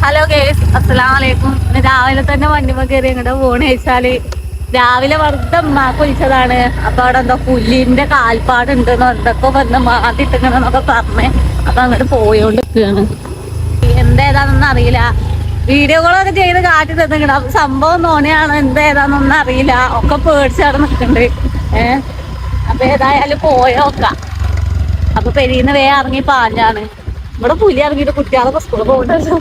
Hello guys, അസ്സലാമലൈക്കും. രാവിലെ തന്നെ വണ്ടിമ കയറി എങ്ങോട്ട് പോണെന്ന് വെച്ചാല് രാവിലെ വെറുതെ ഉമ്മാക്ക് വിളിച്ചതാണ്. അപ്പൊ അവിടെ എന്തോ പുല്ലിന്റെ കാൽപ്പാടുണ്ടെന്നോ എന്തൊക്കെ വന്ന് മാറ്റിട്ടിങ്ങണെന്നൊക്കെ പറഞ്ഞേ. അപ്പൊ അങ്ങോട്ട് പോയോണ്ടിരിക്കുകയാണ്. എന്തേതാന്നൊന്നും അറിയില്ല. വീഡിയോകളൊക്കെ ചെയ്ത് കാട്ടി തന്നിക്കണ സംഭവം തോന്നിയാണ്. എന്തേതാന്നൊന്നും അറിയില്ല. ഒക്കെ പേടിച്ചവിടെ നിൽക്കുന്നുണ്ട്. അപ്പൊ ഏതായാലും പോയോക്കാം. അപ്പൊ പെരീന്ന് വേ ഇറങ്ങി പാഞ്ഞാണ്. ഇവിടെ പുലി ഇറങ്ങിയിട്ട് കുട്ടികളൊക്കെ സ്കൂളിൽ പോകണ്ടല്ലോ.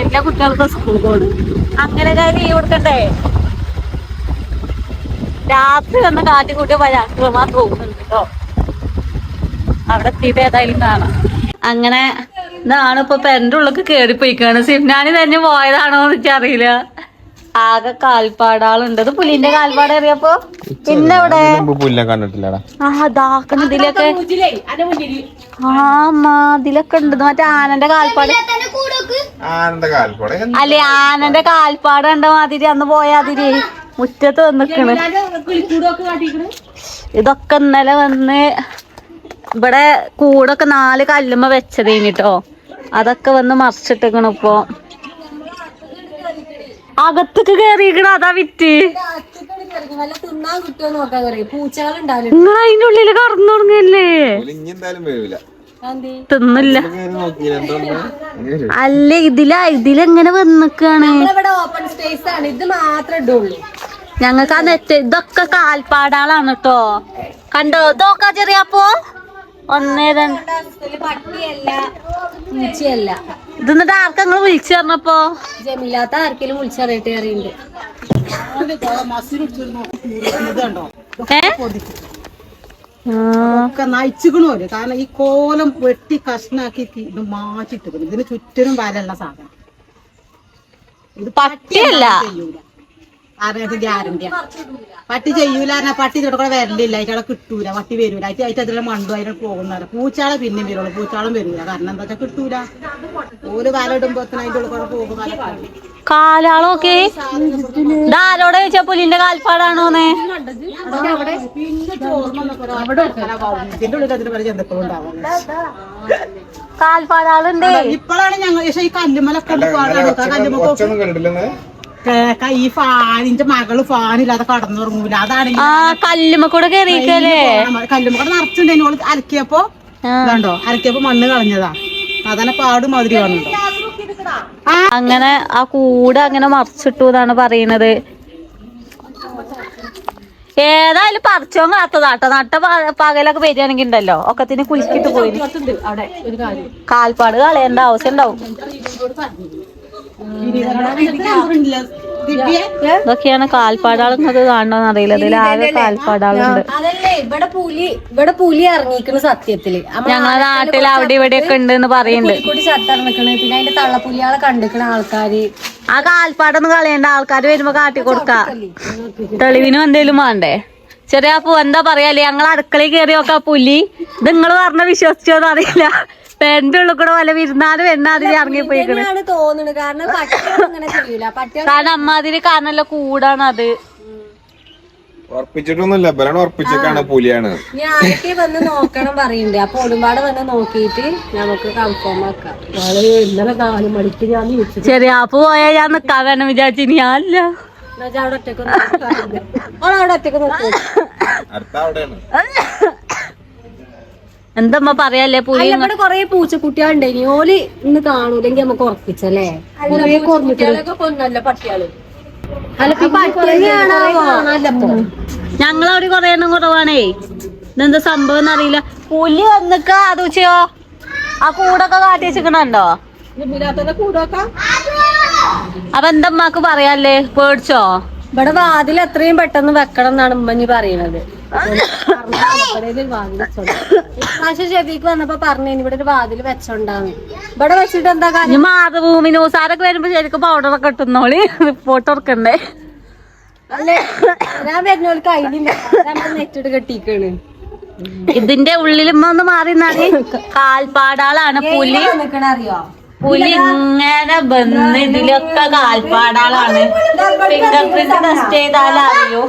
എല്ലാ കുട്ടികൾക്ക് സ്കൂളിൽ പോകണം. അങ്ങനെ ലീവ് കൊടുക്കണ്ടേ? രാത്രി വന്ന് കാറ്റിക്കൂട്ടി വരാക്രമാ തോന്നുന്നുണ്ട് കേട്ടോ. അവിടെ എത്തിയിട്ട് ഏതായാലും കാണാം. അങ്ങനെ ഇതാണ് ഇപ്പൊ പെരന്റെ ഉള്ളിൽ കേറിപ്പോയിക്കാണ്. സിഫ്നാനി തന്നെ പോയതാണോ എന്ന് എനിക്കറിയില്ല. ആകെ കാൽപ്പാടാളുണ്ട്. ഇത് പുലിന്റെ കാൽപ്പാട് അറിയപ്പോ പിന്നെ ഇവിടെ ഇതിലൊക്കെ ഇതിലൊക്കെ ഉണ്ട്. മറ്റേ ആനന്റെ കാൽപ്പാട് അല്ലെ, ആനന്റെ കാൽപ്പാട് കണ്ട മാതിരി അന്ന് പോയാതിരി മുറ്റത്ത് വന്നിക്കണ്. ഇതൊക്കെ ഇന്നലെ വന്ന് ഇവിടെ കൂടൊക്കെ 4 കല്ലുമ്മ വെച്ചതേനിട്ടോ. അതൊക്കെ വന്ന് മറിച്ചിട്ടിക്കണ. ഇപ്പൊ അകത്തേക്ക് കേറിയിക്കണ. അതാ വിറ്റ് നിങ്ങൾ അതിന്റെ ഉള്ളില് കറന്നു തുടങ്ങല്ലേ? തിന്നില്ല. അല്ല, ഇതിലെങ്ങനെ വന്നിക്കാണ്? ഞങ്ങൾക്ക് ആ നെറ്റ് ഇതൊക്കെ കാൽപ്പാടാളാണ് കേട്ടോ. കണ്ടോ? ഇതൊക്കെ ചെറിയപ്പോ ഇതെന്നിട്ട് ആർക്കാ നിങ്ങൾ വിളിച്ചു പറഞ്ഞപ്പോ? ജമില്ലാത്ത ആർക്കെങ്കിലും വിളിച്ചറിയട്ടെ അറിയണ്ട്. നയിച്ചുകണോര്. കാരണം ഈ കോലം വെട്ടി കഷ്ണാക്കി മാറ്റിട്ട് ഇതിന് ചുറ്റിനും വരല്ല സാധനം. ഇത് പട്ടിയല്ല, അറിയാത്ത ഗ്യാരണ്ടിയാ. പട്ടി ചെയ്യൂല. പട്ടി തൊട്ടൂടെ വരലില്ല. അതിനെ കിട്ടൂല. പട്ടി വരൂല. അതിലെ മണ്ടു അതിനെ പോകുന്നവരെ. പൂച്ചാളെ പിന്നെ വരുള്ളൂ. പൂച്ചാളും വരൂല. കാരണം എന്താ വെച്ചാൽ കിട്ടൂല. ഓര് വല ഇടുമ്പോ അതിന്റെ ഉള്ളിൽ കൂടെ പോകും. കാലാളൊക്കെ ആരോടെ ചോദിച്ചാ പുലിന്റെ കാൽപ്പാടാണോന്ന്. ഇതിന്റെ ഉള്ളിൽ അതിന് പല ജന്തുക്കളും ഉണ്ടാവും. കാൽപ്പാടാളുണ്ട്. ഇപ്പോഴാണ് ഞങ്ങൾ ഈ കല്ലുമലൊക്കെ ഈ ഫാനിന്റെ മകള് ഫാനില്ലാതെ കടന്നുറങ്ങൂല. അതാണ് കല്ലുമ്മ കൂടെ കയറിയിക്കല്ലേ. കല്ലുമ്മ കൂടെ നിറച്ചുണ്ട്. അലക്കിയപ്പോ അലക്കിയപ്പോ മണ്ണ് കളഞ്ഞതാ. അതന്നെ പാട് മാതിരി കാണുന്നുണ്ടോ? അങ്ങനെ ആ കൂടെ അങ്ങനെ മറിച്ചിട്ടു എന്നാണ് പറയണത്. ഏതായാലും പറിച്ചോ കാത്തതാട്ടോ. നട്ട പകലൊക്കെ വരികയാണെങ്കിൽ ഉണ്ടല്ലോ ഒക്കത്തിന് കുളിക്കിട്ട് പോയി. കാൽപ്പാട് കളയേണ്ട ആവശ്യം ഉണ്ടാവും. ഇതൊക്കെയാണ് കാൽപ്പാടാളുന്നത്. കാണണോന്ന് അറിയില്ല. ഇതിൽ ആകെ കാൽപ്പാടാളുണ്ട്. അതല്ലേ ഇവിടെ പുലി ഇറങ്ങിക്കണ്. സത്യത്തില് ഞങ്ങളെ നാട്ടിൽ അവിടെ ഇവിടെയൊക്കെ ഉണ്ട് എന്ന് പറയുന്നുണ്ട്. ചത്തിറങ്ങിക്കണ്. പിന്നെ അതിന്റെ തള്ളപ്പുലിയാളെ കണ്ടിക്കണ ആൾക്കാര്. ആ കാൽപ്പാടൊന്നും കളയണ്ട. ആൾക്കാര് വരുമ്പോ കാട്ടി കൊടുക്ക. തെളിവിനും എന്തേലും വേണ്ടേ? ചെറിയ എന്താ പറയാല്ലേ, ഞങ്ങൾ അടുക്കളയിൽ കയറിയൊക്കെ പുലി ഇത് നിങ്ങൾ പറഞ്ഞ വിശ്വസിച്ചോന്ന് അറിയില്ല. പെന്റെ ഉള്ളിൽ കൂടെ വല്ല വിരുന്നാലും എണ്ണാതിരി ഇറങ്ങിപ്പോയിക്കണ്. കാരണം അമ്മാതിരി കാരണല്ല കൂടാണ് അത്. ഉറപ്പിച്ചിട്ടൊന്നുമില്ല. ഉറപ്പിച്ചേക്കാണ് പുലിയാണ്. ഞാനൊക്കെ വന്ന് നോക്കണം പറയുന്നുണ്ട്. അപ്പൊ ഒരുപാട് വന്ന് നോക്കിയിട്ട് നമുക്ക് കൺഫേം ആക്കാം. ഇന്നലെ 4 മണിക്ക് ഞാൻ ചെറിയാപ്പ് പോയാ ഞാൻ നിക്കാൻ വേണം വിചാരിച്ചു. ഞാനില്ല. അവിടെ ഒറ്റക്ക് എന്തമ്മ പറയാല്ലേ? പുലി ഇവിടെ കൊറേ പൂച്ചക്കുട്ടികളുണ്ടായിനി. ഓല് ഇന്ന് കാണൂലെങ്കി നമുക്ക് ഉറപ്പിച്ചല്ലേ? ഞങ്ങളവിടെ കൊറേ എണ്ണം കുറവാണേ. ഇതെന്താ സംഭവം എന്നറിയില്ല. പുലി വന്നിക്കാ അതുച്ചയോ ആ കൂടൊക്കെ കാട്ടി വെച്ചിക്കണോ? അപ്പൊ എന്തമ്മക്ക് പറയാല്ലേ? പേടിച്ചോ? ഇവിടെ വാതിൽ എത്രയും പെട്ടെന്ന് വെക്കണം എന്നാണ് ഉമ്മഞ്ഞി പറയണത്. ചെവിക്ക് വന്നപ്പോ പറഞ്ഞു ഇവിടെ ഒരു വാതിൽ വെച്ചോണ്ടാന്ന്. ഇവിടെ വെച്ചിട്ട് എന്താ കാര്യം? മാതൃഭൂമി ന്യൂസാരൊക്കെ വരുമ്പോ ശരിക്കും പൗഡറൊക്കെ ഇട്ടുന്നോളി. റിപ്പോർട്ട് ഓർക്കണ്ടേ? അല്ലേ, ഞാൻ വരുന്നോൾക്ക് അതിന് നെറ്റിട്ട് കെട്ടിക്കാണ്. ഇതിന്റെ ഉള്ളിലുമ്മ ഒന്ന് മാറിന്നാണ്. കാൽപ്പാടാളാണ് പുലി. അറിയോ? പുലി ഇങ്ങനെ വന്ന് ഇതിലൊക്കെ കാൽപ്പാടാളാണ്. ഫിംഗർ പ്രിന്റ് ടെസ്റ്റ് ചെയ്താലറിയോ?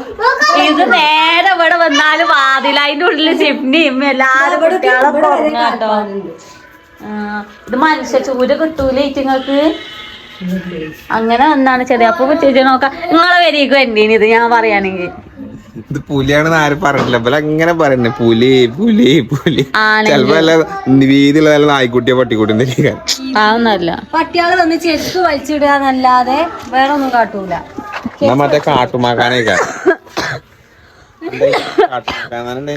ഇത് നേരെ ഇവിടെ വന്നാലും വാതിൽ അതിന്റെ ഉള്ളില് ചിപ്നിയും എല്ലാരും കുട്ടികളൊക്കെ ഉറങ്ങാട്ടോ. ഇത് മനുഷ്യ ചൂര് കിട്ടൂലേ ഇറ്റിങ്ങൾക്ക് അങ്ങനെ ഒന്നാണ് ചെറിയ അപ്പൊ ചേച്ചി നോക്കാം നിങ്ങളെ വരിക എന്തീന് ഇത് ഞാൻ പറയാണെങ്കിൽ ഇത് പുലിയാണെന്ന് ആരും പറഞ്ഞില്ല അപ്പൊ അങ്ങനെ പറയുന്നേ പുലി പുലി പുലി ചെലപ്പോ അല്ല വീതിയുള്ള നല്ല നായ്ക്കുട്ടിയോ പട്ടിക്കുട്ടിയും തരിക ആവുന്നല്ല പട്ടിയാള് വന്ന് ചെരുപ്പ് വലിച്ചിടുക എന്നല്ലാതെ വേറെ ഒന്നും കാട്ടൂല. എന്നാ മറ്റേ കാട്ടുമാക്കാനേക്കാ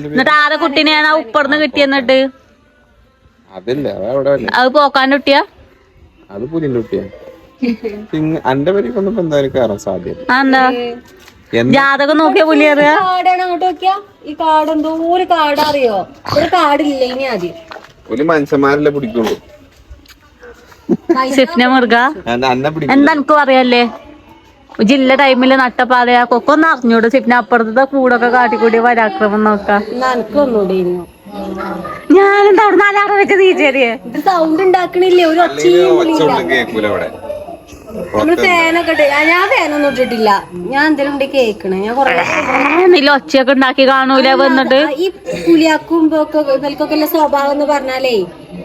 എന്നിട്ട് ആരെ കുട്ടീനെയാണ് ഉപ്പറന്ന് കിട്ടിയെന്നിട്ട് അതില്ല അതവിടെ അത് പോക്കാൻ കുട്ടിയാ അത് പുലിന്റെ കുട്ടിയാ അന്റെ പേരൊന്നും ഇപ്പൊ എന്തായാലും കയറാൻ സാധ്യത എന്താ ജാതകം നോക്കിയ പുലി അറിയാ കാടാണ് അങ്ങോട്ട് നോക്കിയാ ഈ കാട് എന്തോ ഒരു കാടറിയോ ഒരു കാടില്ല ഇനി ആദ്യം പുലി മനുഷ്യന്മാരല്ലേ പിടിക്കുള്ളൂ സിഫ്ന മുറുക അന്നെ പിടിക്കും എന്താ എനിക്കും അറിയാല്ലേ ജില്ല ടൈമില് നട്ടപ്പാതയാ കൊക്കൊന്ന് അറിഞ്ഞൂട് സിഫ്ന അപ്പുറത്തെ കൂടൊക്കെ കാട്ടിക്കൂടി വരാക്രമം നോക്കാം നനക്കൊന്നുകൂടി ഞാനെന്താ അവിടെ നാലാറ് വെച്ച് തീച്ചേരിയെ ഇത് സൗണ്ട് ഉണ്ടാക്കണില്ലേ ഒരു ഒച്ചയും കേൾക്കൂല ഇവിടെ നമ്മള് ഫാനൊക്കെ ഇട്ട് ഞാൻ ഫാനൊന്നും ഇട്ടിട്ടില്ല ഞാൻ എന്തെങ്കിലും ഉണ്ട് കേക്കണേ ഞാൻ കൊറേ നീല ഒച്ചയൊക്കെ ഉണ്ടാക്കി കാണൂല വന്നിട്ട് ഈ പുലിയാക്കും ഇവൽക്കൊക്കെ സ്വഭാവം എന്ന് പറഞ്ഞാലേ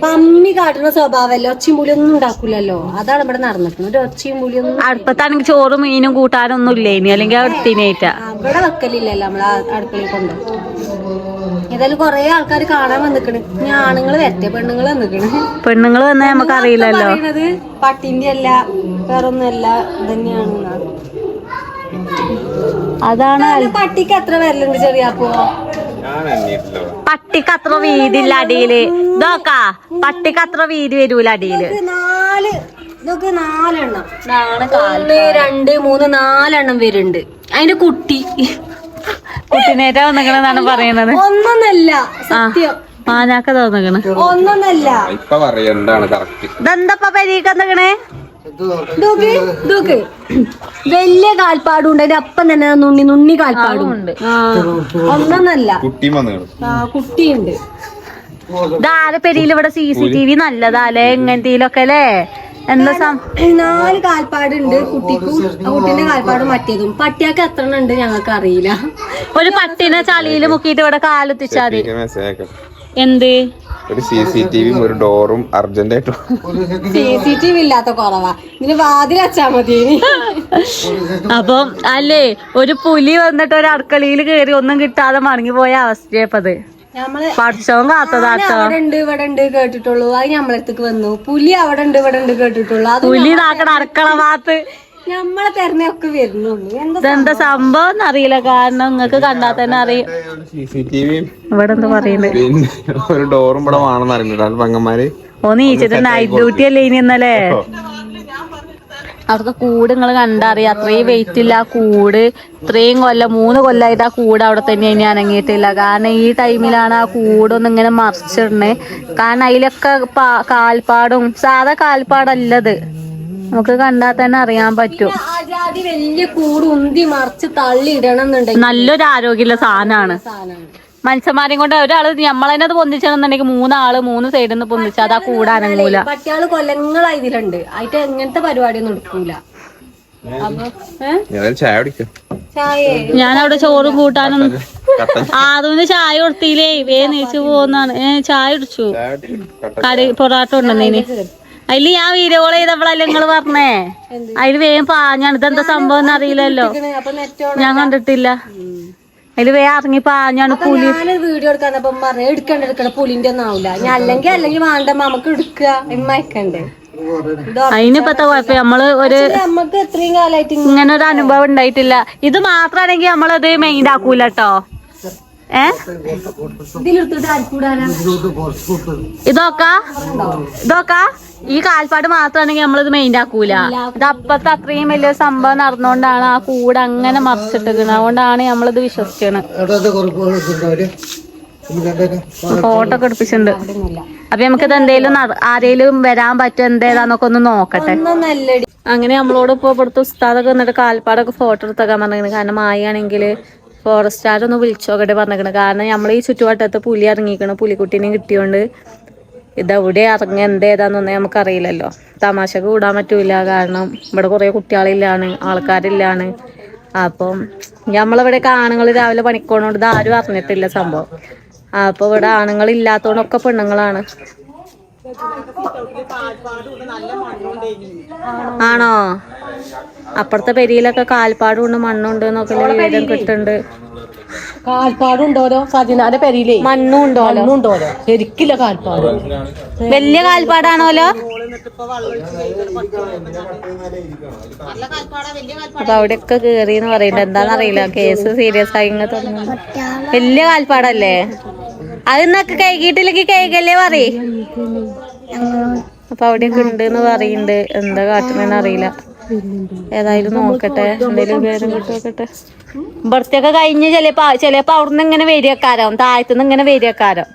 പമ്മി കാട്ടുന്ന സ്വഭാവമല്ലേ ഒച്ചയും പുലിയൊന്നും ഉണ്ടാക്കൂലല്ലോ അതാണ് ഇവിടെ നടന്നിട്ടുണ്ട് ഒരു ഒച്ചയും പുലിയൊന്നും അടുപ്പത്താണെങ്കിൽ ചോറും മീനും കൂട്ടാനൊന്നും ഇല്ലേ ഇനി അല്ലെങ്കിൽ അടുത്തിനേറ്റാ ഇവിടെ വെക്കലില്ലല്ലോ നമ്മളെ അടുക്കളയിൽ കൊണ്ട് ഏതായാലും കൊറേ ആൾക്കാർ കാണാൻ വന്നിക്കണ് ഇനി ആണുങ്ങള് വരട്ടെ പെണ്ണുങ്ങള് വന്നിക്കണ് പെണ്ണുങ്ങൾ വന്നാൽ നമുക്ക് അറിയില്ലല്ലോ പറയണത് പട്ടിന്റെ അല്ല വേറൊന്നല്ല ഇതന്നെയാണ് അതാണ് പട്ടിക്ക് എത്ര വരലുണ്ട് ചെറിയാപ്പോ ഞാൻ എണ്ണീട്ടില്ലോ പട്ടിക്ക് അത്ര വീതിയില്ല അടിയില് ഇതൊക്കാ പട്ടിക്ക് അത്ര വീതി വരൂല അടിയില് ഇതൊക്കെ 4 എണ്ണം 1 2 3 4 എണ്ണം വരുന്നുണ്ട് അതിന്റെ കുട്ടി കുട്ടിനേറ്റാ വന്നിക്കണെന്നാണ് പറയണത് ഒന്നൊന്നല്ല സത്യം മാനാക്ക തോന്നിക്കണ് ഒന്നൊന്നല്ല ഇപ്പൊ പറയണ്ടാണ് കറക്റ്റ് ഇതെന്തപ്പ പരീക്ക നിക്കണേ ഇതൊക്കെ വലിയ കാൽപ്പാടും ഉണ്ട് അതിന്റെ അപ്പം തന്നെ നുണ്ണി കാൽപ്പാടും ഉണ്ട് ഒന്നൊന്നല്ല കുട്ടിയും വന്നു കുട്ടിയുണ്ട് ഇതാരെ പെരിയിൽ ഇവിടെ CCTV നല്ലതാല്ലേ എങ്ങനത്തേലൊക്കെ അല്ലേ എന്താ 4 കാൽപ്പാടുണ്ട് കുട്ടിക്കും കുട്ടിന്റെ കാൽപ്പാടും മറ്റേതും പട്ടിയാക്ക് എത്ര ഉണ്ട് ഞങ്ങൾക്ക് അറിയില്ല ഒരു പട്ടിനെ ചളിയില് മുക്കിയിട്ട് ഇവിടെ കാലെത്തിച്ചാ മതി മെസ്സേജ് എന്ത് ഒരു CCTV ഒരു ഡോറും അർജന്റായിട്ടും CCTV ഇല്ലാത്ത കുറവാ ഇതിന് വാതിലച്ചാ മതി അപ്പം അല്ലേ ഒരു പുലി വന്നിട്ട് ഒരു അടുക്കളയിൽ കയറി ഒന്നും കിട്ടാതെ മടങ്ങി പോയ അവസ്ഥയപ്പത് നമ്മള് പഠിച്ചോൻ കാത്തതാട്ടോ അവിടെ ഉണ്ട് ഇവിടെ ഉണ്ട് കേട്ടിട്ടുള്ളൂ അത് നമ്മളടുത്തേക്ക് വന്നു പുലി അവിടെ ഉണ്ട് ഇവിടെ ഉണ്ട് കേട്ടിട്ടുള്ളൂ അത് പുലി ഇതാക്കണ അടുക്കള ഭാഗത്ത് നമ്മളെ തെരഞ്ഞൊക്കെ വരുന്നുള്ളൂ ഇതെന്താ സംഭവം എന്നറിയില്ല കാരണം നിങ്ങക്ക് കണ്ടാൽ തന്നെ അറിയും CCTV ഇവിടെ എന്താ പറയുന്നത് പിന്നെ ഒരു ഡോറും ഇവിടെ വേണമെന്ന് അറിയുന്നുണ്ട് പെങ്ങന്മാര് ഒന്ന് ഈച്ചിട്ട് നൈറ്റ് ഡ്യൂട്ടി അല്ലേ ഇനി ഇന്നലെ അവിടുത്തെ കൂട് നിങ്ങൾ കണ്ടറിയാം അത്രയും വെയിറ്റ് ഇല്ല ആ കൂട് ഇത്രയും കൊല്ലം 3 കൊല്ലമായിട്ട് ആ കൂട് അവിടെ തന്നെ ഇനി അനങ്ങിയിട്ടില്ല കാരണം ഈ ടൈമിലാണ് ആ കൂടൊന്നും ഇങ്ങനെ മറിച്ചിടണേ കാരണം അതിലൊക്കെ കാൽപ്പാടും സാധാ കാൽപ്പാടല്ലത് നമുക്ക് കണ്ടാൽ തന്നെ അറിയാൻ പറ്റും വലിയ കൂട് ഉന്തി മറിച്ച് തള്ളി ഇടണം എന്നുണ്ടെങ്കിൽ നല്ലൊരു ആരോഗ്യമുള്ള സാധനമാണ് മനുഷ്യന്മാരെയും കൊണ്ട് ഒരാള് നമ്മളതിനെ അത് പൊന്തിച്ചെന്നുണ്ടെങ്കിൽ 3 ആള് 3 സൈഡിൽ നിന്ന് പൊന്തിച്ച അത് ആ കൂടാനങ്ങൂല പട്ടിയാള് കൊല്ലങ്ങളായി ഇതിലുണ്ട് അതിട്ട് എങ്ങനത്തെ പരിപാടിയൊന്നും എടുക്കൂല അപ്പൊ ചായ കുടിക്കും ഞാൻ അവിടെ ചോറും കൂട്ടാനും ആദ്യം ചായ കൊടുത്തില്ലേ വേ നീച്ചു പോകുന്നാണ് ചായ കുടിച്ചു കറി പൊറാട്ട ഉണ്ടെന്നേന് അതില് ഞാൻ വീഡിയോ കോൾ ചെയ്തപ്പോഴല്ലേ നിങ്ങള് പറഞ്ഞേ അതില് വേഗം പാഞ്ഞാണ് ഇതെന്താ സംഭവം എന്ന് അറിയില്ലല്ലോ ഞാൻ കണ്ടിട്ടില്ല അതില് വേഗം ഇറങ്ങി പാഞ്ഞാണ് പുലി വീഡിയോ എടുക്കാന്നപ്പം പറഞ്ഞു എടുക്കണ്ട പുലിന്റെ ഒന്നും ആവില്ല ഞാൻ അല്ലെങ്കിൽ വേണ്ട നമുക്ക് എടുക്കുക ഇമ്മക്കണ്ടേ അതിനിപ്പത്തെ കുഴപ്പം നമ്മള് ഒരു നമുക്ക് ഇത്രയും കാലമായിട്ട് ഇങ്ങനെ ഒരു അനുഭവം ഉണ്ടായിട്ടില്ല ഇത് മാത്രാണെങ്കി നമ്മളത് മെയിൻ ആക്കൂല കേട്ടോ ഇതിലെടുത്തിട്ട് ആർക്കൂടാനാ ഇതൊക്കെ ഈ കാൽപ്പാട് മാത്രാണെങ്കി നമ്മളിത് മെയിൻ ആക്കൂല ഇത് അപ്പത്തെ അത്രയും വലിയ സംഭവം നടന്നുകൊണ്ടാണ് ആ കൂട് അങ്ങനെ മറിച്ചിട്ടിരിക്കുന്നത് അതുകൊണ്ടാണ് നമ്മളിത് വിശ്വസിച്ചത് ഫോട്ടോ ഒക്കെ എടുപ്പിച്ചിട്ടുണ്ട് അപ്പൊ നമുക്കിത് എന്തേലും ആരേലും വരാൻ പറ്റും എന്തേതാന്നൊക്കെ ഒന്ന് നോക്കട്ടെ അങ്ങനെ നമ്മളോട് ഇപ്പൊ ഇവിടുത്തെ ഉസ്താദൊക്കെ വന്നിട്ട് കാൽപ്പാടൊക്കെ ഫോട്ടോ എടുത്തേക്കാൻ പറഞ്ഞിരിക്കുന്നത് കാരണം മായാണെങ്കിൽ ഫോറസ്റ്റുകാരൊന്ന് വിളിച്ചോക്കട്ടെ പറഞ്ഞിരിക്കുന്നത് കാരണം നമ്മൾ ഈ ചുറ്റുവട്ടത്ത് പുലി ഇറങ്ങിക്കണം പുലിക്കുട്ടീനെ കിട്ടിയോണ്ട് ഇതെവിടെ ഇറങ്ങി എന്തേതാന്നൊന്നും നമുക്കറിയില്ലല്ലോ തമാശക്ക് കൂടാൻ പറ്റൂല കാരണം ഇവിടെ കുറെ കുട്ടികളില്ലാണ് ആൾക്കാരില്ലാണ് അപ്പം നമ്മളിവിടെയൊക്കെ ആണുങ്ങൾ രാവിലെ പണിക്കോണോണ്ട് ഇത് ആരും അറിഞ്ഞിട്ടില്ല സംഭവം അപ്പൊ ഇവിടെ ആണുങ്ങൾ ഇല്ലാത്തോണ്ടൊക്കെ പെണ്ണുങ്ങളാണ് നല്ല മണ്ണുണ്ടേനി. ആണോ? അപ്പുറത്തെ പെരിയിലൊക്കെ കാൽപ്പാടും ഉണ്ട് മണ്ണുണ്ട് എന്നൊക്കെ വിവരം കിട്ടുന്നുണ്ട്. കാൽപ്പാടുണ്ടോലോ സജിനാന്റെ പെരിയിലേ മണ്ണും ഉണ്ടോലോ ശരിക്കില്ല കാൽപ്പാട്. വലിയ കാൽപ്പാടാണോലോ? നല്ല കാൽപ്പാടാ, വലിയ കാൽപ്പാടാ. അപ്പൊ അവിടെയൊക്കെ കേറിന്ന് പറയണ്ട. എന്താന്നറിയില്ല, കേസ് സീരിയസ് ആയി ഇങ്ങനെ തുടങ്ങുന്നു. വലിയ കാൽപ്പാടല്ലേ അത്? എന്നൊക്കെ കൈകിട്ടില്ലെങ്കിൽ കൈകല്ലേ പറയ്. അപ്പൊ അവിടെയൊക്കെ ഉണ്ടെന്ന് പറയുന്നുണ്ട്. എന്താ കാട്ടണെന്ന് അറിയില്ല. ഏതായാലും നോക്കട്ടെ, എന്തേലും പേരും കിട്ടുമോക്കട്ടെ. ഇവിടത്തെയൊക്കെ കഴിഞ്ഞ് ചിലപ്പോ അവിടുന്ന് ഇങ്ങനെ വരികക്കാരോ, താഴത്തുനിന്ന് ഇങ്ങനെ വരികക്കാരോ.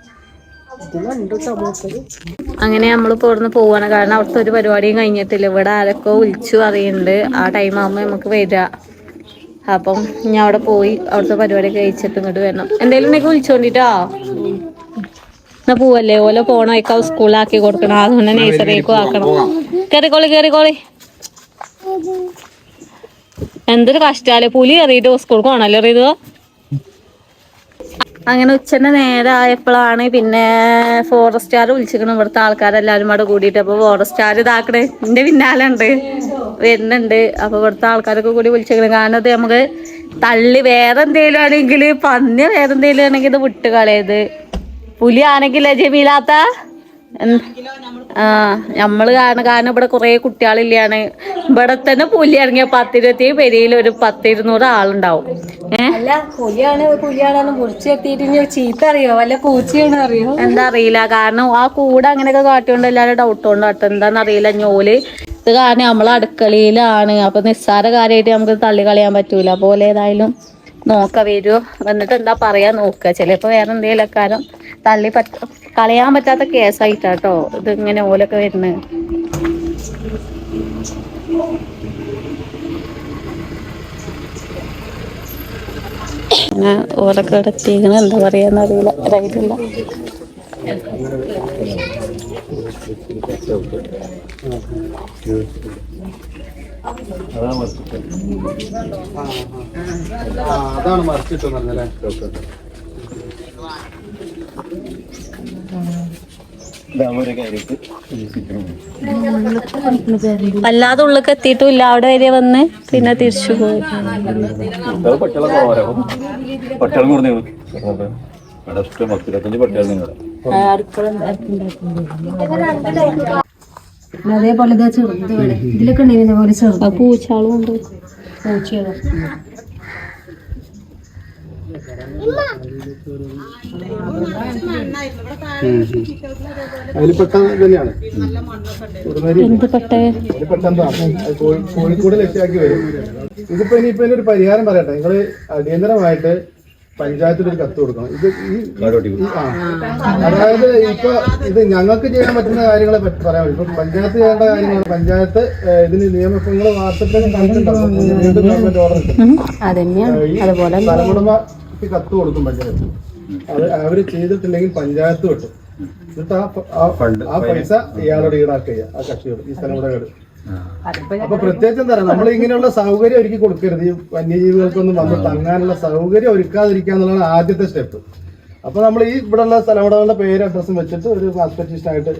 അങ്ങനെ നമ്മളിപ്പോ ഇവിടുന്ന് പോവാണ്. കാരണം അവിടുത്തെ ഒരു പരിപാടിയും കഴിഞ്ഞിട്ടില്ല. ഇവിടെ ആരൊക്കെ വിളിച്ചു പറയുന്നുണ്ട്. ആ ടൈം ആകുമ്പോ നമുക്ക് വരിക. അപ്പം ഞാൻ അവിടെ പോയി അവിടുത്തെ പരിപാടി കഴിച്ചിട്ട് ഇങ്ങോട്ട് വരണം. എന്തേലും ഉണ്ടെങ്കിൽ വിളിച്ചോണ്ടിട്ടോ. എന്നാ പോവല്ലേ? ഓല പോണേക്കാ സ്കൂളിലാക്കി കൊടുക്കണം. അതുകൊണ്ട് നേഴ്സറിയേക്കും ആക്കണം. കേറിക്കോളി. എന്തൊരു കഷ്ടാല്, പുലി കയറിയിട്ട് സ്കൂൾക്ക് പോണല്ലോ ഇത്. അങ്ങനെ ഉച്ചന്റെ നേരം ആയപ്പോഴാണ് പിന്നെ ഫോറസ്റ്റുകാർ വിളിച്ചിരിക്കണം. ഇവിടുത്തെ ആൾക്കാരെല്ലാരും അവിടെ കൂടിയിട്ട്. അപ്പൊ ഫോറസ്റ്റുകാർ ഇതാക്കണേ എന്റെ പിന്നാലെ ഉണ്ട്, വരുന്നുണ്ട്. അപ്പൊ ഇവിടുത്തെ ആൾക്കാരൊക്കെ കൂടി വിളിച്ചിരിക്കണം. കാരണം അത് നമുക്ക് തള്ളി വേറെ എന്തേലും ആണെങ്കിൽ, പന്നി വേറെ എന്തേലും ആണെങ്കിൽ ഇത് വിട്ട് കളയത്. പുലി ആണെങ്കിലേ ജമീലാത്ത നമ്മള് കാരണം ഇവിടെ കുറെ കുട്ടികളില്ലാണ്. ഇവിടെ തന്നെ പുലി ഇറങ്ങിയ 10-20 പെരിയിൽ ഒരു 100-200 ആളുണ്ടാവും. അല്ല പുലിയാണെന്ന് മുറിച്ചെത്തിയിട്ട് ചീത്ത അറിയോ വല്ല പൂച്ചയാണ് അറിയോ എന്താ അറിയില്ല. കാരണം ആ കൂടെ അങ്ങനെയൊക്കെ കാട്ടിയോണ്ട് എല്ലാവരും ഡൗട്ട് കൊണ്ട് കേട്ടോ. എന്താന്നറിയില്ല. ഞോല് ഇത് കാരണം നമ്മളെ അടുക്കളയിലാണ്. അപ്പൊ നിസ്സാര കാര്യമായിട്ട് നമുക്ക് തള്ളി കളയാൻ പറ്റൂല. പോലെ ഏതായാലും നോക്ക വരുമോ എന്നിട്ട് എന്താ പറയാ നോക്കുക. ചിലപ്പോ വേറെ എന്തെങ്കിലും കാര്യം കളയാൻ പറ്റാത്ത കേസായിട്ടാട്ടോ ഇത് ഇങ്ങനെ ഓലൊക്കെ വരുന്നത്. ഓലൊക്കെ എത്തിക്കണ എന്താ പറയാന്ന് അറിയില്ല, അറിയില്ല. അതാണ് മറിച്ചിട്ട് നല്ലല്ലേ. അല്ലാതെ ഉള്ളിലേക്ക് എത്തിയിട്ടില്ല. അവിടെ വരെ വന്ന് പിന്നെ തിരിച്ചു പോയി. അതേപോലെ ചെറുത് ഇതിലൊക്കെ ഉണ്ടെങ്കിൽ പോലെ ചെറുത് പൂച്ചാളും ഉണ്ട്. പൂച്ചയാണ്. അതിൽ പെട്ടെന്ന് തന്നെയാണ് കോഴിക്കോട് ലക്ഷ്യമാക്കി വരും. ഇതിപ്പോ ഇനിയിപ്പോ ഒരു പരിഹാരം പറയട്ടെ. നിങ്ങള് അടിയന്തരമായിട്ട് പഞ്ചായത്തിൽ ഒരു കത്ത് കൊടുക്കണം. അതായത് ഇപ്പൊ ഇത് ഞങ്ങൾക്ക് ചെയ്യാൻ പറ്റുന്ന കാര്യങ്ങളെ പറ്റി പറയാൻ പറ്റും. ഇപ്പൊ പഞ്ചായത്ത് ചെയ്യേണ്ട കാര്യങ്ങൾ പഞ്ചായത്ത് ഇതിന് നിയമങ്ങൾ വാട്സപ്പിൽ കണ്ടിട്ടുണ്ടാവും. ഗവൺമെന്റ് ഓർഡർ കിട്ടും. സ്ഥലമുടമക്ക് കത്ത് കൊടുക്കും പഞ്ചായത്ത്. അവര് ചെയ്തിട്ടില്ലെങ്കിൽ പഞ്ചായത്ത് കിട്ടും. എന്നിട്ട് ആ പൈസ ഇയാളോട് ഈടാക്കുക ചെയ്യാം, ആ കക്ഷിയോട്, ഈ സ്ഥലമുടമയോട്. അപ്പൊ പ്രത്യേകിച്ച് എന്താ പറയുക, നമ്മൾ ഇങ്ങനെയുള്ള സൗകര്യം ഒരുക്കി കൊടുക്കരുത്. ഈ വന്യജീവികൾക്കൊന്നും വന്ന് തങ്ങാനുള്ള സൗകര്യം ഒരുക്കാതിരിക്കുക എന്നുള്ളതാണ് ആദ്യത്തെ സ്റ്റെപ്പ്. അപ്പൊ നമ്മൾ ഈ ഇവിടെയുള്ള സ്ഥലമുടമകളുടെ പേര് അഡ്രസ്സും വെച്ചിട്ട് ഒരു മാസ്പെറ്റിസ്റ്റായിട്ട്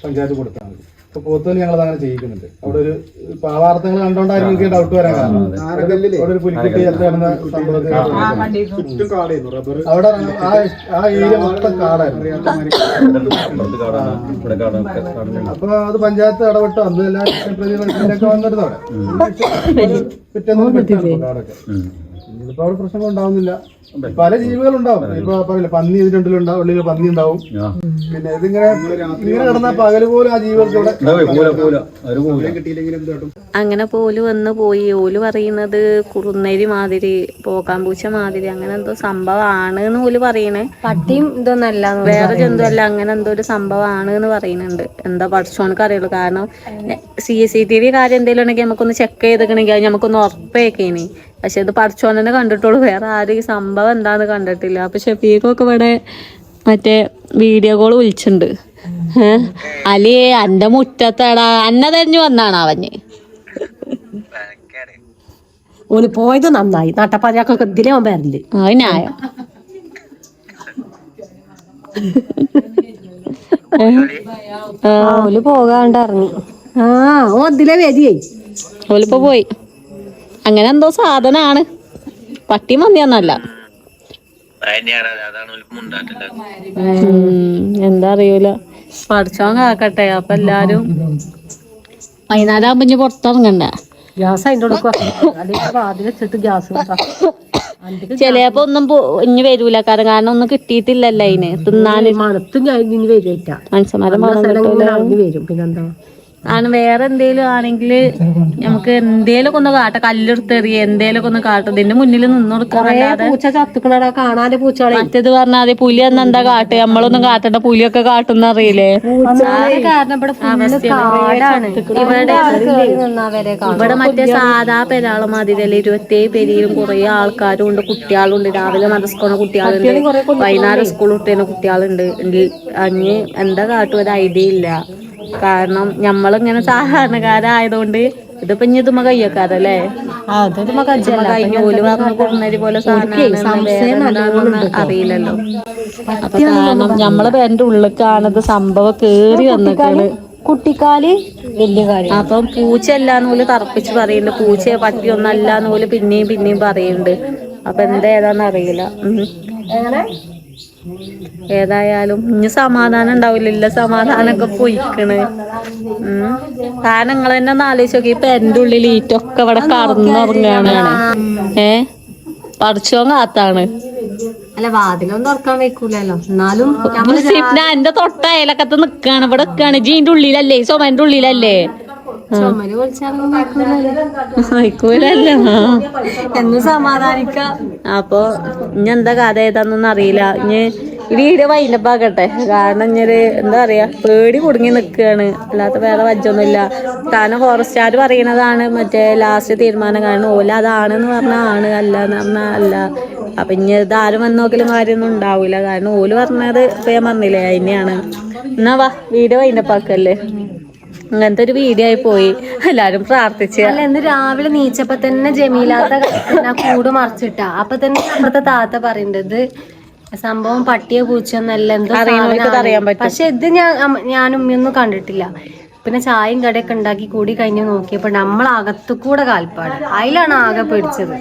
പഞ്ചായത്ത് കൊടുത്താൽ മതി. ഇപ്പൊ പോത്തുവിന് ഞങ്ങൾ അങ്ങനെ ചെയ്യുന്നുണ്ട്. അവിടെ ഒരു വാർത്തകൾ കണ്ടോണ്ടായിരുന്നു എനിക്ക് ഡൗട്ട് വരാൻ കാരണം. അവിടെ ഒരു പുലിക്കുട്ടി കിടന്ന സംഭവത്തിൽ അവിടെ ആ ഏരിയ മൊത്തം കാടായിരുന്നു. അപ്പൊ അത് പഞ്ചായത്ത് ഇടപെട്ട് അന്ന് എല്ലാ പ്രതിനിധികളൊക്കെ വന്നിരുന്നു. അവിടെ പിറ്റേന്ന് കാടൊക്കെ ഇപ്പൊ അവിടെ പ്രശ്നങ്ങൾ ഉണ്ടാവുന്നില്ല. പല ജീവികളുണ്ടാവും. ഇപ്പൊ പറയില്ല, പന്നി ഇതിനുള്ളിലുണ്ടാവും, ഉള്ളിൽ പന്നി ഉണ്ടാവും. പിന്നെ ഇതിങ്ങനെ കിടന്ന പകല് പോലും ആ ജീവികൾക്ക് അങ്ങനെ പോലും വന്ന് പോയി. ഓല് പറയുന്നത് കുറുനരി മാതിരി, പോക്കാമ്പൂച്ച മാതിരി അങ്ങനെ എന്തോ സംഭവമാണ് എന്ന് ഓല് പറയണേ. പട്ടിയും ഇതൊന്നല്ല, വേറെ ജന്തു അല്ല, അങ്ങനെ എന്തോ ഒരു സംഭവമാണ് എന്ന് പറയുന്നുണ്ട്. എന്താ പഠിച്ചോനക്ക് അറിയുള്ളൂ. കാരണം CCTV കാര്യം എന്തെങ്കിലും ഉണ്ടെങ്കിൽ നമുക്കൊന്ന് ചെക്ക് ചെയ്തിക്കണെങ്കിൽ അത് നമുക്കൊന്ന് ഉറപ്പേക്കേനി. പക്ഷെ ഇത് പഠിച്ചോനെ കണ്ടിട്ടുള്ളൂ, വേറെ ആരും ഈ സംഭവം എന്താന്ന് കണ്ടിട്ടില്ല. അപ്പൊ ഷെഫീഖൊക്കെ ഇവിടെ മറ്റേ വീഡിയോ കോള് വിളിച്ചിട്ടുണ്ട്. അലി അന്റെ മുറ്റത്തടാ അന്ന തെരഞ്ഞു വന്നാണ് അവന്. ഓന് പോയത് നന്നായി. നട്ടപ്പാതിരാക്കൊക്കെ ഇതിലേ അവൻ വരല്. അത് ന്യായം. ഓല് പോകാണ്ട് ഇറങ്ങി. ഓ അതിലെ വരിയേ ഓലിപ്പോ പോയി. അങ്ങനെ എന്തോ സാധനാണ്, പട്ടി മന്തിയൊന്നല്ല. എന്താ അറിയൂല, പഠിച്ചോൻ കാക്കട്ടെ. അപ്പൊ എല്ലാരും വൈകുന്നേരം ആകുമ്പോ ഇനി പുറത്തിറങ്ങണ്ട. ഗ്യാസ് അതിൻ്റെ വാതിൽ വെച്ചിട്ട് ഗ്യാസ് ചിലപ്പോ ഒന്നും ഇനി വരൂല, കാരണം ഒന്നും കിട്ടിയിട്ടില്ലല്ലോ അതിന് തിന്നാന്. മണത്തും ഇനി വരില്ല, മനുഷ്യന്മാരെ മണം കിട്ടൂല. വരും. പിന്നെന്താ ആണ് വേറെ എന്തേലും ആണെങ്കില് നമുക്ക് എന്തേലും ഒന്ന് കാട്ടാം, കല്ലെടുത്തെറിയ എന്തേലും ഒന്ന് കാട്ടും. ഇതിന്റെ മുന്നിൽ നിന്ന് കൊടുക്കാതെ പൂച്ച ചത്തുക്കണ കാണാതെ പൂച്ചകളെ. മറ്റേത് പറഞ്ഞാൽ മതി, പുലി എന്നാ എന്താ കാട്ട്, നമ്മളൊന്നും കാട്ടണ്ട, പുലിയൊക്കെ കാട്ടുന്ന അറിയില്ലേ. കാരണം ഇവിടെ മറ്റേ സാധാ പെരാള മാതിരിയല്ലേ, 27 പെരിയിലും കുറെ ആൾക്കാരും ഉണ്ട്, കുട്ടികളുണ്ട്. രാവിലെ മദ്രസ കുട്ടികളുണ്ട്, വൈകുന്നേരം സ്കൂൾ വിട്ടുന്ന കുട്ടികളുണ്ട്. അഞ്ഞ് എന്താ കാട്ടും ഒരു ഐഡിയ ഇല്ല. കാരണം ഞമ്മളിങ്ങനെ സാധാരണക്കാരായതുകൊണ്ട് ഇതിപ്പോ ഇനി ഇതുമ്മ കയ്യക്കാരല്ലേ, കഴിഞ്ഞ ഓല് പറഞ്ഞു കൊടുന്നേരി പോലെ സാധനം അറിയില്ലല്ലോ. അപ്പൊ കാരണം ഞമ്മള് പേരന്റെ ഉള്ളിലേക്കാണിത് സംഭവം കേറി വന്നിട്ടാണ്. കുട്ടിക്കാല് വലിയ കാര്യം. അപ്പം പൂച്ച അല്ലാന്ന് പോലും തറപ്പിച്ച് പറയുന്നുണ്ട്, പൂച്ചയെ പറ്റിയൊന്നല്ലാന്ന് പോലും പിന്നെയും പറയുന്നുണ്ട്. അപ്പൊ ഏതാന്ന് അറിയില്ല. ഏതായാലും ഇനി സമാധാനം ഉണ്ടാവില്ല, സമാധാനമൊക്കെ പൊയ്ക്കണ്. കാരണം നിങ്ങൾ തന്നെ ഒന്ന് ആലോചിച്ച് നോക്കി, ഇപ്പൊ എന്റെ ഉള്ളിൽ ഈറ്റൊക്കെ ഇവിടെ കറന്നുറങ്ങാണ്. പഠിച്ചോ കാത്താണ്. അല്ല വാതിലൊന്നും തുറക്കാൻ വെക്കൂലല്ലോ, എന്നാലും എന്റെ തൊട്ട അയലക്കത്ത് നിക്കാണ്, ഇവിടെ നിക്കാണ്. ജീന്റെ ഉള്ളിലല്ലേ, സോമന്റെ ഉള്ളിലല്ലേ, എന്ന് സമാധാനിക്ക. അപ്പൊ ഇനി എന്താ കഥ ഏതാന്നൊന്നും അറിയില്ല. ഇനി വീഡിയോ വൈൻഡപ്പാക്കട്ടെ, കാരണം ഇഞ്ഞൊരു എന്താ പറയാ, പേടി കുടുങ്ങി നിൽക്കുകയാണ്, അല്ലാത്ത വേറെ വജ്ജൊന്നുമില്ല. കാരണം ഫോറസ്റ്റുകാർ പറയുന്നതാണ് മറ്റേ ലാസ്റ്റ് തീരുമാനം, കാരണം ഓല അതാണെന്ന് പറഞ്ഞാൽ ആണ്, അല്ല എന്ന് പറഞ്ഞാൽ അല്ല. അപ്പൊ ഇനി ഇതാരും വന്ന് നോക്കലും കാര്യമൊന്നും ഉണ്ടാവില്ല, കാരണം ഓല് പറഞ്ഞത് ഇപ്പൊ ഞാൻ പറഞ്ഞില്ലേ അതിനെയാണ്. എന്നാ വാ വീഡിയോ വൈൻഡപ്പാക്കല്ലേ. അങ്ങനത്തെ ഒരു വീഡിയോ ആയി പോയി, എല്ലാരും പ്രാർത്ഥിച്ച്. അല്ല ഇന്ന് രാവിലെ നീച്ചപ്പോ തന്നെ ജമീലാത്ത കൂട് മറിച്ചിട്ടാ. അപ്പൊ തന്നെ അപ്പുറത്തെ താത്ത പറയുന്നത് സംഭവം പട്ടിയെ പൂച്ചൊന്നല്ല, എന്തോ അറിയാൻ പറ്റും. പക്ഷെ ഇത് ഞാൻ ഉമ്മയൊന്നും കണ്ടിട്ടില്ല. പിന്നെ ചായയും കടയൊക്കെ ഉണ്ടാക്കി കൂടി കഴിഞ്ഞ് നോക്കിയപ്പോ നമ്മളകത്തു കൂടെ കാൽപ്പാട്, അതിലാണ് ആകെ പിടിച്ചത്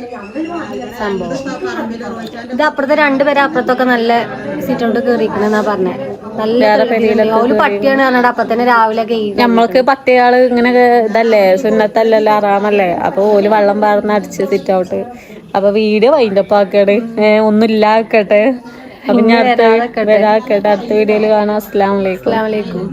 സംഭവം. ഇത് അപ്പുറത്തെ രണ്ടുപേരെ അപ്പുറത്തൊക്കെ നല്ല സിറ്റൗട്ട് കേറിക്കണെന്നാ പറഞ്ഞേ. നല്ല ഒരു പട്ടിയാണ് പറഞ്ഞിട്ട് അപ്പൊ തന്നെ രാവിലെ നമ്മൾക്ക് പട്ടികള് ഇങ്ങനെ ഇതല്ലേ, സുന്നത്തല്ലല്ലോ, ആറാമല്ലേ. അപ്പൊ ഓല് വെള്ളം പാർന്ന് അടിച്ച് സിറ്റൗട്ട്. അപ്പൊ വീഡിയോ വൈൻഡപ്പാക്കാണ്, ഒന്നും ഇല്ലാക്കട്ടെ. അപ്പൊ ഞാൻ അടുത്ത വീഡിയോയില് കാണാം. അസ്സലാമു അലൈക്കും.